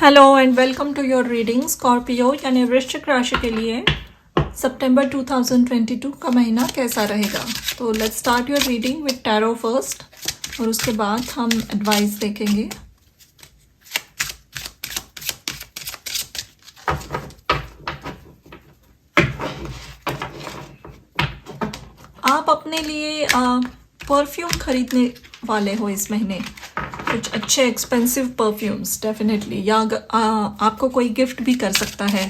Hello and welcome to your reading Scorpio यानी वृश्चिक राशि के लिए सितंबर 2022 का महीना कैसा रहेगा। तो let's start your reading with tarot first और उसके बाद हम एडवाइस देखेंगे। आप अपने लिए परफ्यूम खरीदने वाले हो इस महीने, कुछ अच्छे एक्सपेंसिव परफ्यूम्स डेफिनेटली, या आपको कोई गिफ्ट भी कर सकता है।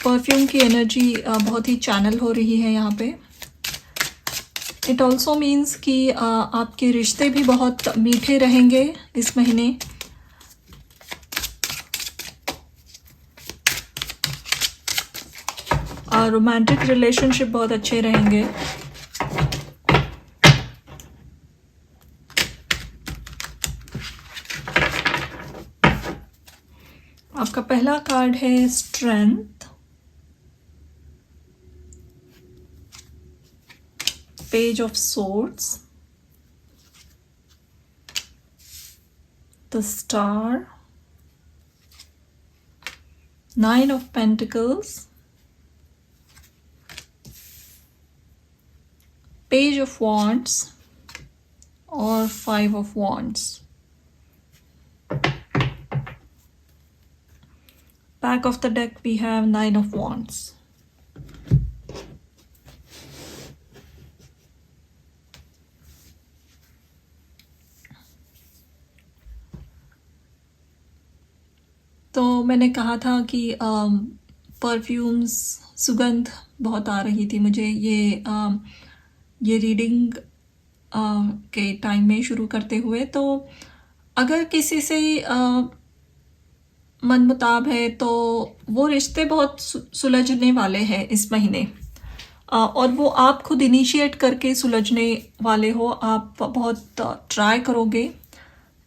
परफ्यूम की एनर्जी बहुत ही चैनल हो रही है यहाँ पे। इट ऑल्सो मीन्स कि आपके रिश्ते भी बहुत मीठे रहेंगे इस महीने। रोमांटिक रिलेशनशिप बहुत अच्छे रहेंगे। आपका पहला कार्ड है strength, page of swords, the star, nine of pentacles, page of wands और five of wands। Back of the deck we have nine of wands. तो मैंने कहा था कि परफ्यूम्स, सुगंध बहुत आ रही थी मुझे ये रीडिंग के टाइम में शुरू करते हुए। तो अगर किसी से मन मुताब है तो वो रिश्ते बहुत सुलझने वाले हैं इस महीने, और वो आप खुद इनिशिएट करके सुलझने वाले हो। आप बहुत ट्राई करोगे,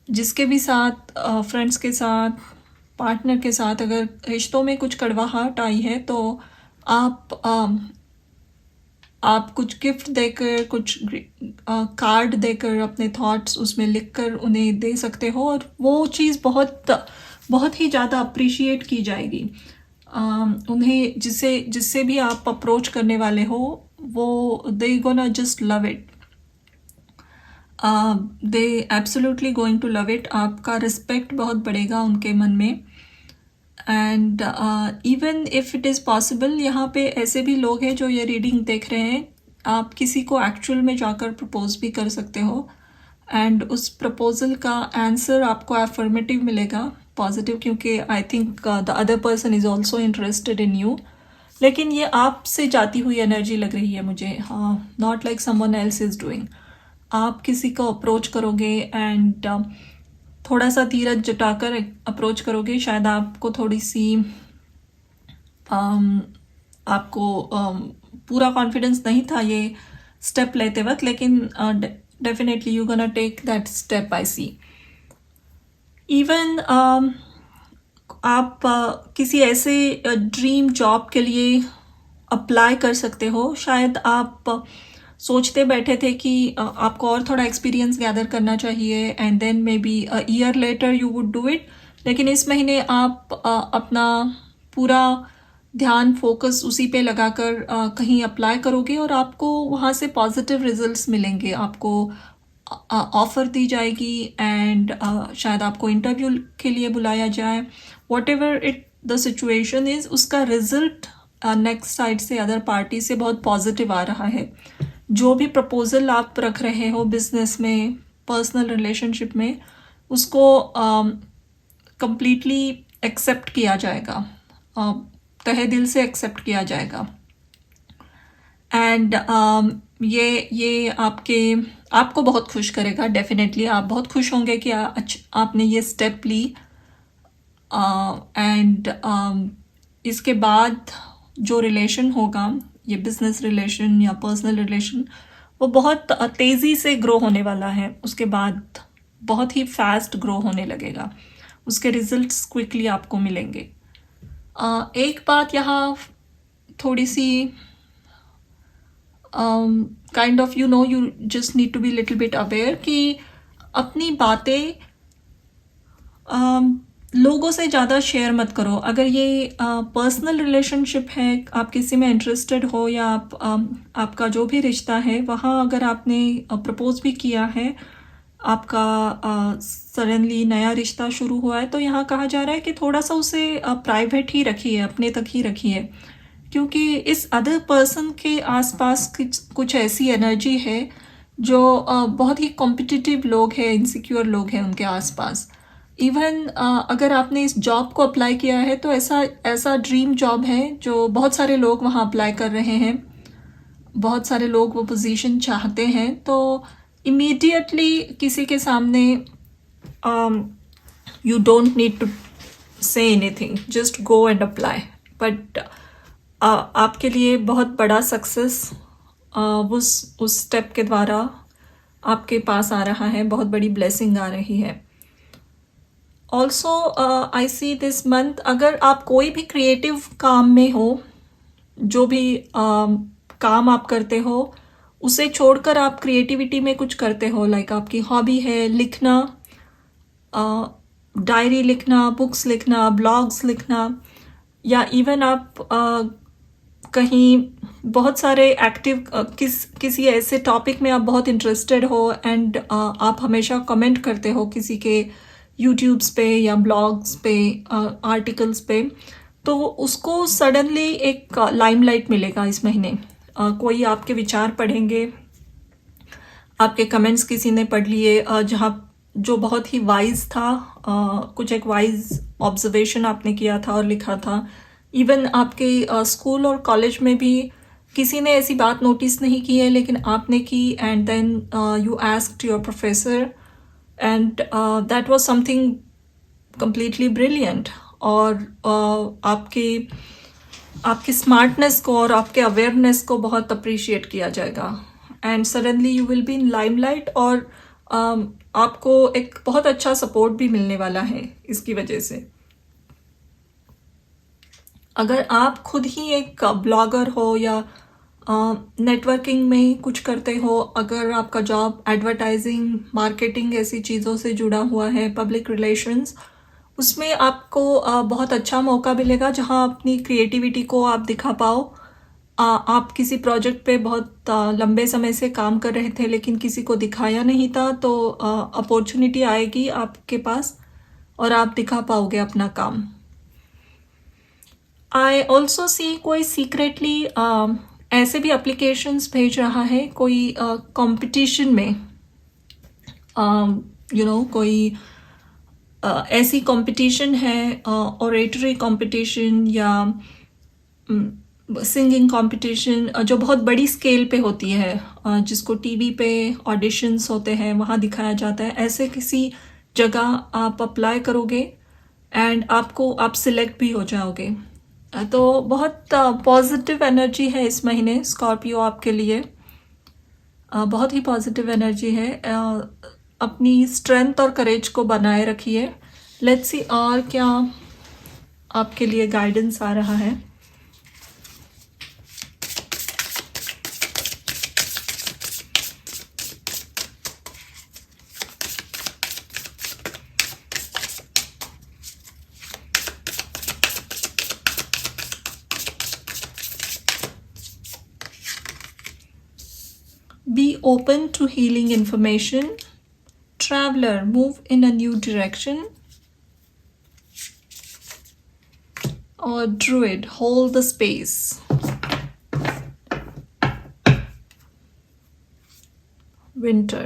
जिसके भी साथ, फ्रेंड्स के साथ, पार्टनर के साथ अगर रिश्तों में कुछ कड़वाहट आई है तो आप कुछ गिफ्ट देकर, कुछ कार्ड देकर, अपने थॉट्स उसमें लिखकर उन्हें दे सकते हो, और वो चीज़ बहुत ही ज़्यादा अप्रिशिएट की जाएगी। उन्हें जिससे भी आप अप्रोच करने वाले हो, वो they gonna just love it, they absolutely going to love it. आपका रिस्पेक्ट बहुत बढ़ेगा उनके मन में। And even if it is possible, यहाँ पे ऐसे भी लोग हैं जो ये रीडिंग देख रहे हैं, आप किसी को एक्चुअल में जाकर प्रपोज भी कर सकते हो, एंड उस प्रपोजल का आंसर आपको एफर्मेटिव मिलेगा, पॉजिटिव, क्योंकि I think the other person is also interested in you. लेकिन ये आपसे जाती हुई एनर्जी लग रही है मुझे, not like someone else is doing. आप किसी को अप्रोच करोगे एंड थोड़ा सा धीरज जुटाकर अप्रोच करोगे। शायद आपको थोड़ी सी आपको पूरा कॉन्फिडेंस नहीं था ये स्टेप लेते वक्त, लेकिन definitely you gonna take that step, I see. Even आप किसी ऐसे ड्रीम जॉब के लिए अप्लाई कर सकते हो। शायद आप सोचते बैठे थे कि आपको और थोड़ा एक्सपीरियंस गैदर करना चाहिए, and then maybe a year later you would do it. लेकिन इस महीने आप अपना पूरा ध्यान, फोकस उसी पे लगाकर कहीं अप्लाई करोगे, और आपको वहाँ से पॉजिटिव रिजल्ट्स मिलेंगे। आपको ऑफ़र दी जाएगी, एंड शायद आपको इंटरव्यू के लिए बुलाया जाए। What ever it the situation is, उसका रिजल्ट नेक्स्ट साइड से, अदर पार्टी से बहुत पॉजिटिव आ रहा है। जो भी प्रपोजल आप रख रहे हो बिजनेस में, पर्सनल रिलेशनशिप में, उसको कंप्लीटली एक्सेप्ट किया जाएगा, तहे दिल से एक्सेप्ट किया जाएगा। एंड ये आपको बहुत खुश करेगा डेफिनेटली। आप बहुत खुश होंगे कि आपने ये स्टेप ली। एंड इसके बाद जो रिलेशन होगा, ये बिजनेस रिलेशन या पर्सनल रिलेशन, वो बहुत तेज़ी से ग्रो होने वाला है। उसके बाद बहुत ही फास्ट ग्रो होने लगेगा, उसके रिजल्ट्स क्विकली आपको मिलेंगे। एक बात यहाँ थोड़ी सी kind of, you just need to be little bit aware कि अपनी बातें लोगों से ज़्यादा शेयर मत करो। अगर ये पर्सनल रिलेशनशिप है, आप किसी में इंटरेस्टेड हो या आपका जो भी रिश्ता है वहाँ अगर आपने प्रपोज भी किया है, आपका सडनली नया रिश्ता शुरू हुआ है, तो यहाँ कहा जा रहा है कि थोड़ा सा उसे प्राइवेट ही रखिए, अपने तक ही रखिए, क्योंकि इस अदर पर्सन के आसपास कुछ ऐसी एनर्जी है जो बहुत ही कॉम्पिटिटिव लोग हैं, इनसिक्योर लोग हैं उनके आसपास। इवन अगर आपने इस जॉब को अप्लाई किया है तो ऐसा ऐसा ड्रीम जॉब है जो बहुत सारे लोग वहाँ अप्लाई कर रहे हैं, बहुत सारे लोग वो पोजीशन चाहते हैं। तो इमीडिएटली किसी के सामने you don't need to say anything, just go and apply. But आपके लिए बहुत बड़ा सक्सेस उस स्टेप के द्वारा आपके पास आ रहा है, बहुत बड़ी ब्लेसिंग आ रही है। Also I see this month, अगर आप कोई भी क्रिएटिव काम में हो, जो भी काम आप करते हो उसे छोड़कर आप क्रिएटिविटी में कुछ करते हो, लाइक आपकी हॉबी है लिखना, डायरी लिखना, बुक्स लिखना, ब्लॉग्स लिखना, या इवन आप कहीं बहुत सारे एक्टिव किसी ऐसे टॉपिक में आप बहुत इंटरेस्टेड हो एंड आप हमेशा कमेंट करते हो किसी के यूट्यूब्स पे या ब्लॉग्स पे, आर्टिकल्स पे, तो उसको सडनली एक लाइमलाइट मिलेगा इस महीने। कोई आपके विचार पढ़ेंगे, आपके कमेंट्स किसी ने पढ़ लिए जहाँ जो बहुत ही वाइज था, कुछ एक वाइज ऑब्जर्वेशन आपने किया था और लिखा था। इवन आपके स्कूल और कॉलेज में भी किसी ने ऐसी बात नोटिस नहीं की है लेकिन आपने की, and then you asked your professor and that was something completely brilliant। और आपकी स्मार्टनेस को और आपके अवेयरनेस को बहुत अप्रिशिएट किया जाएगा, and suddenly you will be in limelight, और आपको एक बहुत अच्छा सपोर्ट भी मिलने वाला है इसकी वजह से। अगर आप खुद ही एक ब्लॉगर हो या नेटवर्किंग में कुछ करते हो, अगर आपका जॉब एडवर्टाइजिंग, मार्केटिंग ऐसी चीज़ों से जुड़ा हुआ है, पब्लिक रिलेशंस, उसमें आपको बहुत अच्छा मौका मिलेगा जहां अपनी क्रिएटिविटी को आप दिखा पाओ। आप किसी प्रोजेक्ट पे बहुत लंबे समय से काम कर रहे थे लेकिन किसी को दिखाया नहीं था, तो अपॉर्चुनिटी आएगी आपके पास और आप दिखा पाओगे अपना काम। आई ऑल्सो सी कोई सीक्रेटली ऐसे भी एप्लीकेशंस भेज रहा है, कोई कंपटीशन में, कोई ऐसी कंपटीशन है, ऑरेटरी कंपटीशन या सिंगिंग कंपटीशन जो बहुत बड़ी स्केल पे होती है, जिसको टीवी पे ऑडिशंस होते हैं वहाँ दिखाया जाता है। ऐसे किसी जगह आप अप्लाई करोगे एंड आप सिलेक्ट भी हो जाओगे। तो बहुत पॉजिटिव एनर्जी है इस महीने स्कॉर्पियो आपके लिए, बहुत ही पॉजिटिव एनर्जी है। अपनी स्ट्रेंथ और करेज को बनाए रखिए। लेट्स सी और क्या आपके लिए गाइडेंस आ रहा है। Be open to healing information. Traveler, move in a new direction. Or Druid, hold the space. Winter.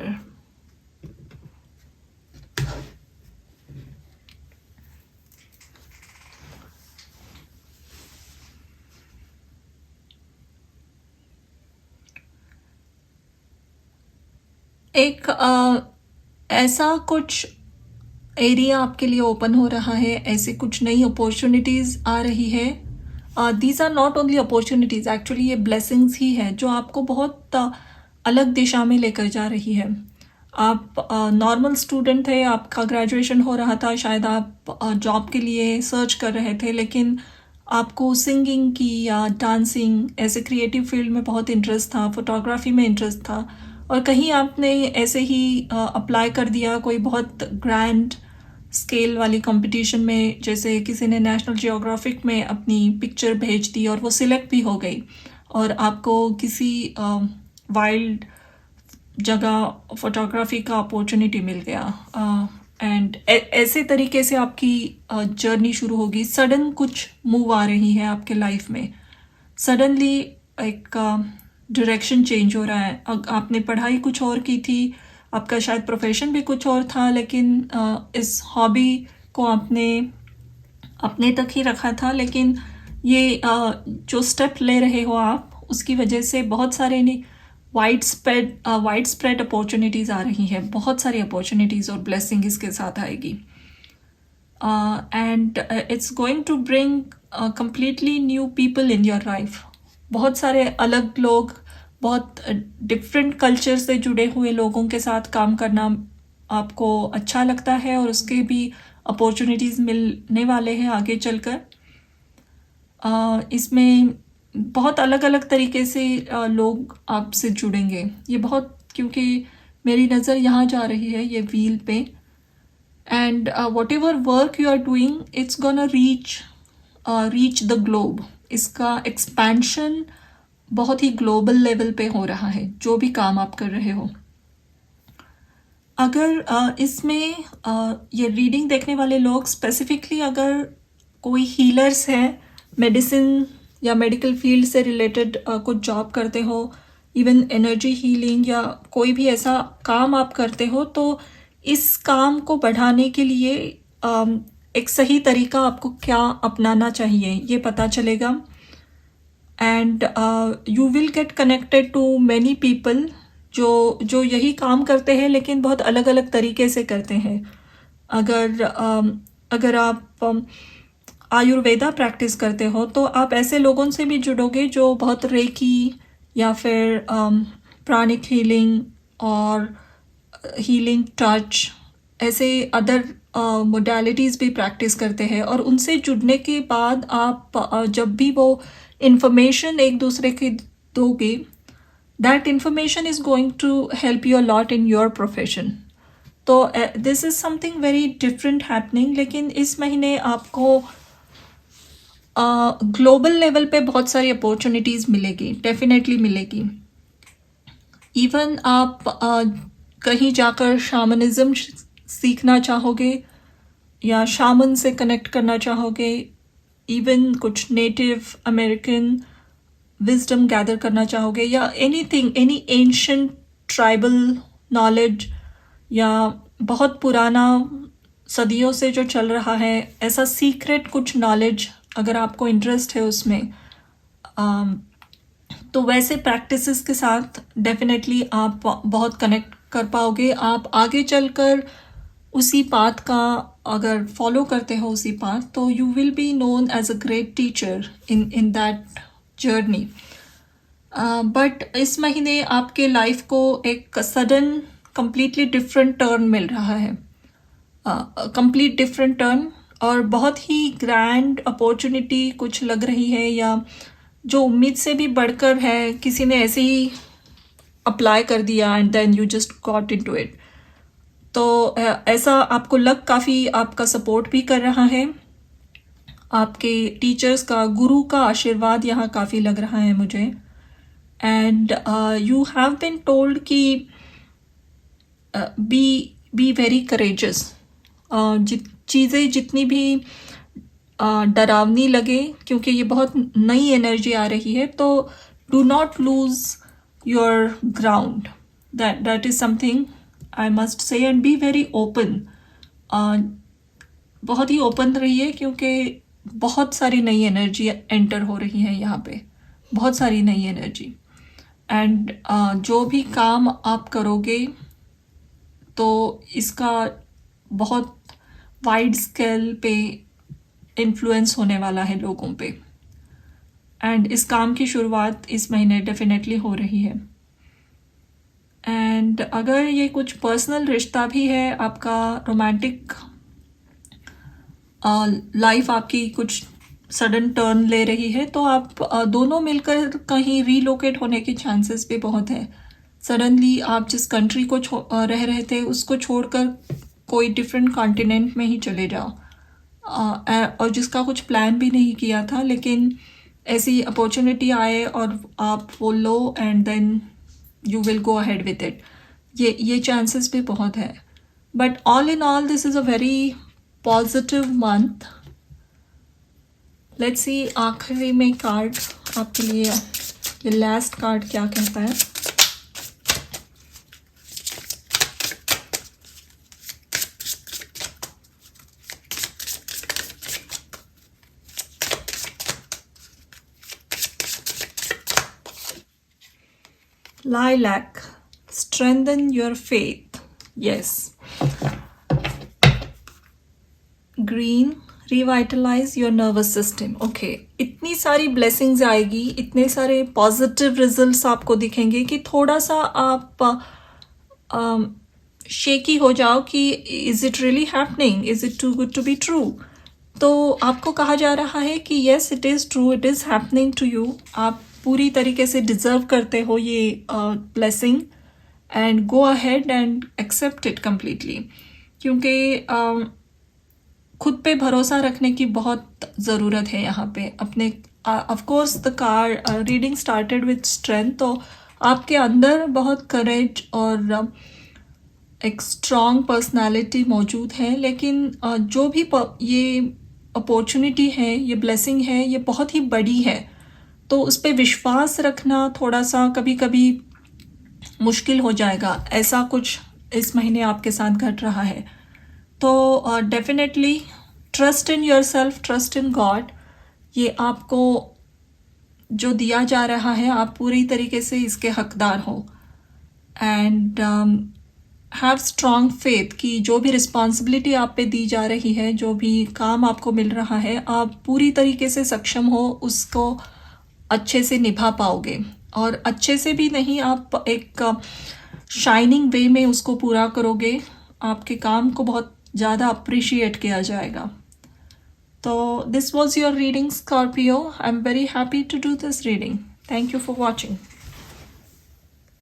एक ऐसा कुछ एरिया आपके लिए ओपन हो रहा है, ऐसे कुछ नई अपॉर्चुनिटीज़ आ रही है। These are not only opportunities, actually ये ब्लेसिंग्स ही है जो आपको बहुत अलग दिशा में लेकर जा रही है। आप नॉर्मल स्टूडेंट थे, आपका ग्रेजुएशन हो रहा था, शायद आप जॉब के लिए सर्च कर रहे थे, लेकिन आपको सिंगिंग की या डांसिंग ऐसे क्रिएटिव फील्ड में बहुत इंटरेस्ट था, फोटोग्राफी में इंटरेस्ट था, और कहीं आपने ऐसे ही अप्लाई कर दिया कोई बहुत ग्रैंड स्केल वाली कंपटीशन में, जैसे किसी ने नेशनल जियोग्राफिक में अपनी पिक्चर भेज दी और वो सिलेक्ट भी हो गई और आपको किसी वाइल्ड जगह फोटोग्राफी का अपॉर्चुनिटी मिल गया एंड ऐसे तरीके से आपकी जर्नी शुरू होगी। सडन कुछ मूव आ रही है आपके लाइफ में, सडनली एक डायरेक्शन चेंज हो रहा है। आपने पढ़ाई कुछ और की थी, आपका शायद प्रोफेशन भी कुछ और था, लेकिन इस हॉबी को आपने अपने तक ही रखा था, लेकिन ये जो स्टेप ले रहे हो आप, उसकी वजह से बहुत सारे वाइड स्प्रेड अपॉर्चुनिटीज़ आ रही है। बहुत सारी अपॉर्चुनिटीज़ और ब्लेसिंग इसके साथ आएगी and it's going to bring completely new people in your life. बहुत सारे अलग लोग, बहुत डिफरेंट कल्चर से जुड़े हुए लोगों के साथ काम करना आपको अच्छा लगता है और उसके भी अपॉर्चुनिटीज़ मिलने वाले हैं आगे चलकर। इसमें बहुत अलग अलग तरीके से लोग आपसे जुड़ेंगे। ये बहुत, क्योंकि मेरी नज़र यहाँ जा रही है ये व्हील पे, and whatever work you are doing, it's gonna reach the globe. इसका एक्सपेंशन बहुत ही ग्लोबल लेवल पे हो रहा है, जो भी काम आप कर रहे हो। अगर इसमें ये रीडिंग देखने वाले लोग स्पेसिफिकली अगर कोई हीलर्स हैं, मेडिसिन या मेडिकल फील्ड से रिलेटेड कुछ जॉब करते हो, इवन एनर्जी हीलिंग या कोई भी ऐसा काम आप करते हो, तो इस काम को बढ़ाने के लिए एक सही तरीका आपको क्या अपनाना चाहिए ये पता चलेगा। And you will get connected to many people जो यही काम करते हैं, लेकिन बहुत अलग अलग तरीके से करते हैं। अगर आप आयुर्वेदा प्रैक्टिस करते हो, तो आप ऐसे लोगों से भी जुड़ोगे जो बहुत रेकी या फिर प्राणिक हीलिंग और हीलिंग टच, ऐसे अदर मोडालिटीज़ भी प्रैक्टिस करते हैं। और उनसे जुड़ने के बाद आप जब भी वो इंफॉर्मेशन एक दूसरे के दोगे, that information is going to help you a lot in your profession. तो this is something very different happening. लेकिन इस महीने आपको ग्लोबल लेवल पे बहुत सारी अपॉर्चुनिटीज़ मिलेगी, डेफिनेटली मिलेगी। इवन आप कहीं जाकर शामनिज़्म सीखना चाहोगे या शामन से कनेक्ट करना चाहोगे, इवन कुछ नेटिव अमेरिकन विजडम गैदर करना चाहोगे, या anything, any ancient tribal knowledge या बहुत पुराना सदियों से जो चल रहा है ऐसा सीक्रेट कुछ नॉलेज, अगर आपको इंटरेस्ट है उसमें, तो वैसे प्रैक्टिसेस के साथ डेफिनेटली आप बहुत कनेक्ट कर पाओगे। आप आगे चलकर उसी पाथ का अगर फॉलो करते हो उसी पाथ, तो you will be known as a great teacher in that journey. But इस महीने आपके लाइफ को एक सडन कम्प्लीटली डिफरेंट टर्न मिल रहा है, कंप्लीट डिफरेंट टर्न, और बहुत ही ग्रैंड अपॉर्चुनिटी कुछ लग रही है, या जो उम्मीद से भी बढ़कर है। किसी ने ऐसे ही अप्लाई कर दिया and then you just got into it. तो ऐसा आपको काफ़ी आपका सपोर्ट भी कर रहा है, आपके टीचर्स का, गुरु का आशीर्वाद यहाँ काफ़ी लग रहा है मुझे। And you have been told कि बी वेरी करेजस। चीज़ें जितनी भी डरावनी लगे, क्योंकि ये बहुत नई एनर्जी आ रही है, तो do not lose your ground. That is something I must say. And be very open, बहुत ही ओपन रहिए, क्योंकि बहुत सारी नई एनर्जी एंटर हो रही है यहाँ पे, बहुत सारी नई एनर्जी। एंड जो भी काम आप करोगे तो इसका बहुत वाइड स्केल पे इन्फ्लुएंस होने वाला है लोगों पे। एंड इस काम की शुरुआत इस महीने डेफिनेटली हो रही है। एंड अगर ये कुछ पर्सनल रिश्ता भी है, आपका रोमांटिक लाइफ आपकी कुछ सडन टर्न ले रही है, तो आप दोनों मिलकर कहीं रीलोकेट होने के चांसेस भी बहुत है। सडनली आप जिस कंट्री को रह रहे थे उसको छोड़कर कोई डिफरेंट कॉन्टिनेंट में ही चले जाओ, और जिसका कुछ प्लान भी नहीं किया था, लेकिन ऐसी अपॉर्चुनिटी आए और आप वो लो and then you will go ahead with it, ये चांसेस भी बहुत है. But all in all this is a very positive month. Let's see आखिरी में कार्ड आपके लिए, ये लास्ट कार्ड क्या कहता है. Lilac, strengthen your faith. Yes. Green, revitalize your nervous system. Okay. इतनी सारी blessings आएगी, इतने सारे positive results आपको दिखेंगे कि थोड़ा सा आप shaky हो जाओ कि is it really happening? Is it too good to be true? तो आपको कहा जा रहा है कि yes, it is true, it is happening to you. आप पूरी तरीके से डिज़र्व करते हो ये blessing, and go ahead and accept it completely. क्योंकि खुद पे भरोसा रखने की बहुत ज़रूरत है यहाँ पे. अपने of course the card reading started with strength, तो आपके अंदर बहुत करेज और एक स्ट्रॉन्ग पर्सनालिटी मौजूद है, लेकिन जो भी ये अपॉर्चुनिटी है, ये ब्लेसिंग है, ये बहुत ही बड़ी है. तो उस पर विश्वास रखना थोड़ा सा कभी कभी मुश्किल हो जाएगा. ऐसा कुछ इस महीने आपके साथ घट रहा है. तो definitely trust in your self, trust in God. ये आपको जो दिया जा रहा है, आप पूरी तरीके से इसके हकदार हो. एंड हैव स्ट्रॉन्ग फेथ कि जो भी रिस्पॉन्सिबिलिटी आप पे दी जा रही है, जो भी काम आपको मिल रहा है, आप पूरी तरीके से सक्षम हो उसको अच्छे से निभा पाओगे. और अच्छे से भी नहीं, आप एक शाइनिंग वे में उसको पूरा करोगे. आपके काम को बहुत ज़्यादा अप्रिशिएट किया जाएगा. तो this was your reading Scorpio. I am very happy to do this reading. Thank you for watching.